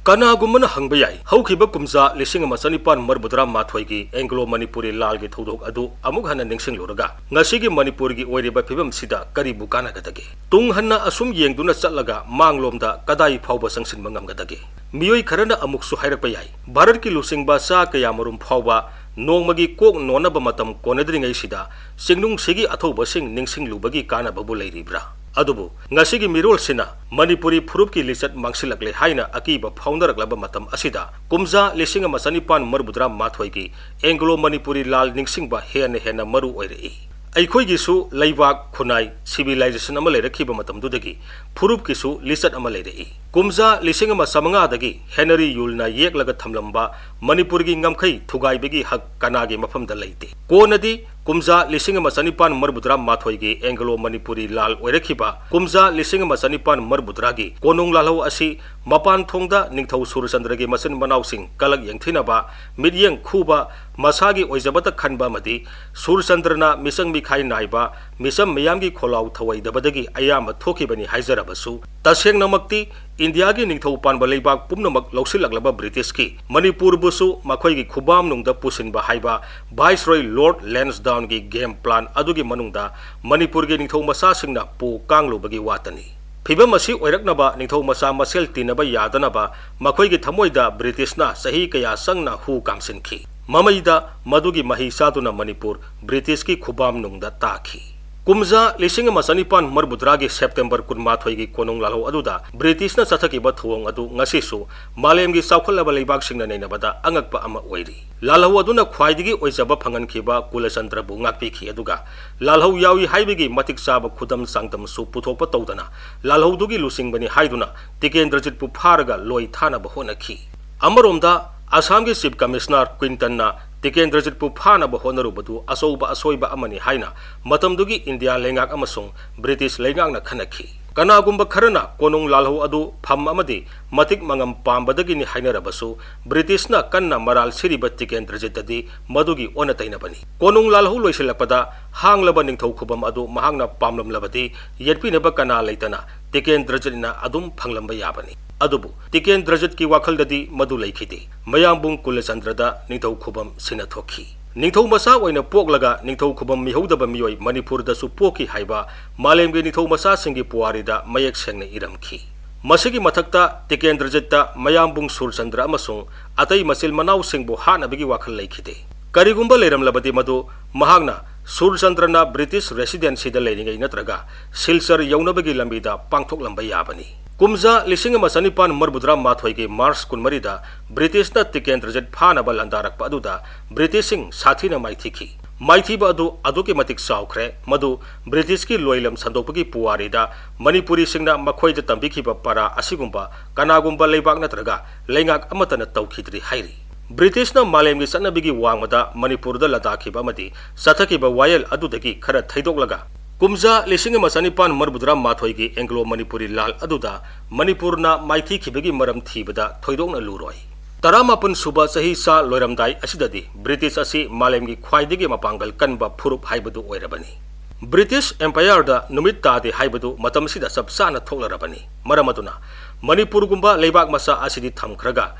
कनागुम्बना हंगबा याई हौखिबा कुमजा लिसिंग अमा चनिपान मरबुद्रा माथोइगी एंग्लो मणिपुरी लालगी थौदोक अदु अमुक हन्ना निंगसिंगलुरगा ngasiगी मणिपुरगी ओइरिबा फिबम सिदा करिबु कानागदगे तुंग हन्ना असुम येंगदुना चलगा मांगलोमदा कदाई फावबा संसिनबा ngamgadage मियोई खरना अमुकसु हाइरकपा याई भारत की लुसिंगबा सा कयामरुम फावबा नोंगमगी कोक नोनबा मतम कोनद्रिंगै सिदा सिंगनुंग सिगी अथौबसिंग निंगसिंगलुबगी कानाबबु लैरिब्रा अदुबु ngasiगी मिरोल सिना मणिपुरी फुरुप की लिचत मांगसिलकले हाइना अकीबा फाउंडरकलबा मतम असिदा कुमजा लिसिंग अमा चनिपान मरबुद्रा माथोइगी एंग्लो मणिपुरी लाल निंगसिंगबा हेना हेना मरु ओइरई अखोइगिसु लैबाक खुनाई सिविलाइजेशन अमा लेरखिबा मतमदुदगी फुरुप किसु लिचत अमा लेरई कुमजा लिसिंग अमा समंगादगी हेनरी यूलना येकलगा थमलंबा मणिपुरगी ngamkhai थुगाइबगी हक कनागे मफमदा लैते कोनदी कुमजा लिसिंग अमा चनिपान मरबुद्रा माथोइगी एंग्लो मणिपुरी लाल ओइरखिबा कुमजा लिसिंग अमा चनिपान मरबुद्रागी कोनुंग लालौ असि मपान थोंगदा निंगथौ सूरचंद्रगी मसिन मनाउसिंग कलक यंगथिनबा मिडियंग खुबा मसागी ओइजबता खनबा मदि सूरचंद्रना मिसंग मिखाई नाइबा मिसम मयामगी खोलाउ थवैदबदगी अयाम थोखिबनी हाइजरबसु तसेंगनमक्ति इंडिया की निंगथौ पानबा लेबाक पुमनमक लौसिलकलबा ब्रिटिश की मणिपुर बुसु मखोइगी खुबाम नुंगदा पुसिनबा हाइबा वाइसरॉय लॉर्ड लैंसडाउन की गेम प्लान अदुगी मनुंगदा मणिपुर की निंगथौ मसासिंगना पो कांगलुबगी वातनी फिबम असी ओइरकनबा निंगथौ मसा मसेल तिनबा यादनबा मखोइगी थमोइदा ब्रिटिशना सही कया संगना हु कामसिनखी ममैदा मदुगी मही सादुना मणिपुर ब्रिटिश की खुबाम नुंगदा ताखी कुमजा लिसिंग अमा चनिपान मरबुद्रागी सेप्टेम्बर कुनमाथोइगी कोनुंग लालौ अदुदा ब्रिटिशना चथकिबा थुवंग अदु ngasisu मालेमगी सावखलबा लेबाकसिंगना नैनबदा अंगकपा अमा ओइरी लालहौ अदुना ख्वाइदिगी ओइजबा फंगनखिबा कुलचंद्रबु ngakpikhi aduga लालहौ यावी हाइबिगी मतिक चाबा खुदम सांगतम सु पुथोकपा तौदना लालहौदुगी लुसिंगबनी हाइदुना टिकेंद्रजितपु फारगा लोई थानबा होनखि अमरोमदा असम की चीफ कमिश्नर क्विंटन टिकेंद्रजितपु फानबा होनरुबदु अचौबा असोइबा अमनि हाइना मतमदुगी इंडिया लेंगाक अमसुंग ब्रिटिश लेंगाकना खनखि कनागुंबा खरना कोनुंग लालहौ अदु फम अमदि मतिक मंगम पांबदगिनि हाइनरबसु ब्रिटिशना कन्ना मराल सिरिबा टिकेंद्रजितदि मदुगी ओनतैनबनि कोनुंग लालहौ लोइसिलकपदा हांगलबा निंगथौ खुबम अदु महांगना पामलमलबदि येटपिनबा कना लेतना टिकेंद्रजितना अदुम फंगलंबा याबनि अदुबु टिकेंद्रजित की वाखलददि मदु लैखिदे मयामबुंग कुलचंद्रदा निंगथौ खुबम सिनथोखि निंगथौ मसा ओइना पोकलगा निंगथौ खुबम मिहौदबा मियोय मणिपुरदसु पोकी हाइबा मालेमगे निंगथौ मसा सिंगी पुवारिदा मयक सेंगना इरमखि मसिगी मथक्ता टिकेंद्रजितता मयामबुंग सूरचंद्र अमसुंग अतै मसिल मनाउ सिंगबु हानबगी वाखल लैखिदे करिगुंबा लेरमलबदि मदु महागना सूरचंद्रना ब्रिटिश रेसिडेंसीदा लेरिंगै नत्रगा सिलचर यौनबगी लंबीदा पांगथोकलंबा याबनी कुमजा लिसिंग अमा चनिपान मरबुद्रा माथोइगी मार्च कुनमरीदा ब्रिटिशना टिकेंद्रजित फानबा लंदारकपा अदुदा ब्रिटिशिंग साथीना माइथिखि माइथिबा अदु अदुके मतिक चावख्रे मदु ब्रिटिश की लोइलम संदोकपगी पुवारिदा मणिपुरी सिंगना मखोइदा तंबिखिबा पारा असिगुंबा कनागुंबा लेबाक नत्रगा लेंगाक अमतना तौखिद्रि हाइरि ब्रिटिशना मालेमगी चनबिगी वांगमदा मणिपुरदा लदाखिबा मदि सथकिबा वायल अदुदगी खरा थैदोकलगा कुमजा लिसिंग अमा चनिपान मरबुद्रा माथोइगी एंग्लो मणिपुरी लाल अदुदा मणिपुरना माइथिखिबगी मरम थीबदा थोइदोकना लुरोय 18 सुबा सही सा लोइरमदाई असिददि ब्रिटिश असि मालेमगी ख्वाइदिगी मपांगल कनबा फुरुप हाइबदु ओइरबनी ब्रिटिश एम्पायर दा नुमित तादे हाइबदु मतमसिदा सबसाना थोकलरबनी मरमदुना मणिपुरगुंबा लेबाक मसा असिदि थमख्रगा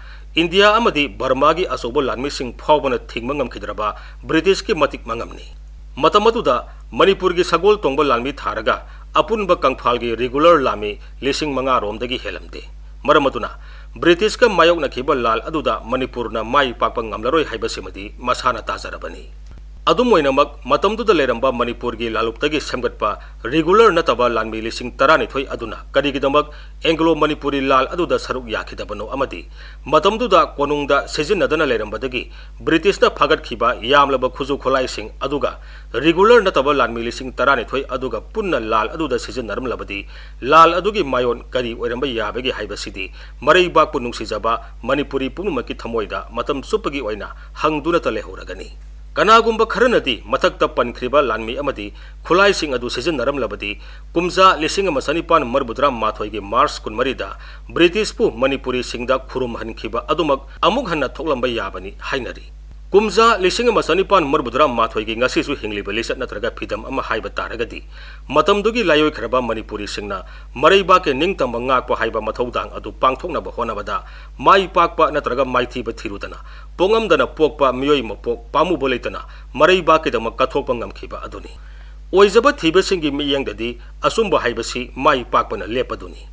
इंडिया अमदि बर्मागी असोबो लानमिसिंग फावबना थिंगमा ngamkhidraba ब्रिटिश की मतिक मंगमनी मतमदुदा मणिपुर की सगोल तोंब लामी थारगा अपुनब कंफालगी रेगुलर लामी 5,000 रोमदगी हेलमदे मरमदुना ब्रिटिश का मायोकनखिबा लाल अदुदा मणिपुरना माई पाकपा ngamlaroi हाइबसिमदि मसाना ताजरबनी अदुम ओइनमक मतमदुदा लेरंबा मणिपुर की लालुपतगी सेमगटपा रेगुलर नतबा लानमी 12,000 अदुना करिगिदमक एंग्लो मणिपुरी लाल अदुदा सरुक याखिदबनो अमदि मतमदुदा कोनुंगदा सिजिनदना लेरंबदगी ब्रिटिशना फगटखिबा यामलबा खुजु खोलाइसिंग अदुगा रेगुलर नतबा लानमी 12,000 अदुगा पुन्ना लाल अदुदा सिजिनरमलबदि लाल अदुगी मायोन करी ओइरंबा याबगी हाइबसिदि मरैबाक पुनुंगसिजबा मणिपुरी पुनुमकी थमोइदा मतम सुपगी ओइना हंगदुना तलेहोरगनी कनागुंबा खरनदी मथक्ता पनख्रिबा लानमी अमदि खुलाइसिंग अदु सिजिनरमलबदि कुमजा लिसिंग अमा चनिपान मरबुद्रा माथोइगी मार्च कुनमरीदा ब्रिटिश पु मणिपुरी सिंगदा खुरुम हनखिबा अदुमक अमुक हन्ना थोकलंबा याबनी हाइनरी कुमजा लिसिंग मसनिपान मरबुद्रा माथोई की ngasi su hingliba lisat natraga phidam ama haiba taragadi matamdugi layoi khraba manipuri singna maraiba ke ningtam ngak pa haiba mathodang adu pangthokna ba honabada mai pakpa natraga maithi ba thirudana pongam dana pokpa miyoi mapok pamu boleitana maraiba ke dama kathokpa ngamkhiba aduni oizaba thiba singi miyengdadi asumba haibasi mai pakpana lepaduni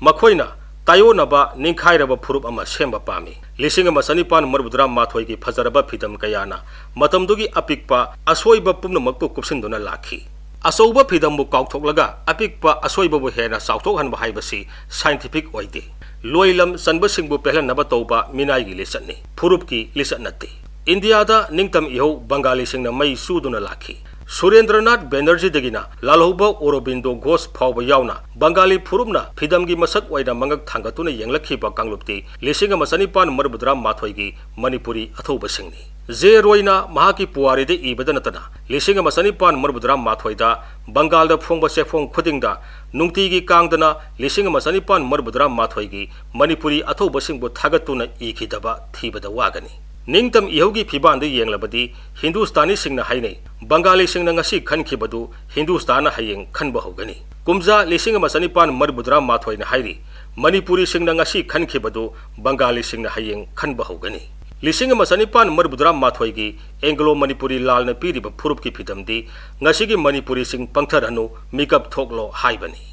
makhoina tayo naba ningkhairaba phurup ama semba pami lising ama sanipan marbudra mathoi ki phazaraba phidam kayana matamdugi apikpa asoiba pumnamakpu kupsinduna lakhi asouba phidam bu kaukthoklaga apikpa asoiba bu hena sauthok hanba haibasi scientific oide loilam sanba singbu pehlan naba toba minai gi lisatni phurup ki lisat natti india da ningtam iho bengali singna mai suduna lakhi Surendranath Banerjee dagina lalhoba Aurobindo Ghosh phawba yauna Bengali phurupna phidamgi masak oida mangak thangatuna yenglakhiba kanglupti lisinga masanipan marbudra mathoigi Manipuri athoba singni je roina mahaki puari de ibadanatana lisinga masanipan marbudra mathoida Bengal da phongba sefong khudingda nungtigi kangdana lisinga masanipan marbudra mathoigi Manipuri athoba singbu thagatuna ikhidaba thibada wagani Ningtam ihogi phibanda yenglabadi Hindustani singna hainai Bengali singna ngasi khankhibadu Hindustana hayeng khanba hogani kumza lisinga masanipan marbudra mathoina hairi Manipuri singna ngasi khankhibadu Bengali singna hayeng khanba hogani lisinga masanipan marbudra mathoigi Anglo Manipuri lalna piriba phurup ki phidamdi ngasi gi Manipuri sing pangtharanu mikap thoklo haibani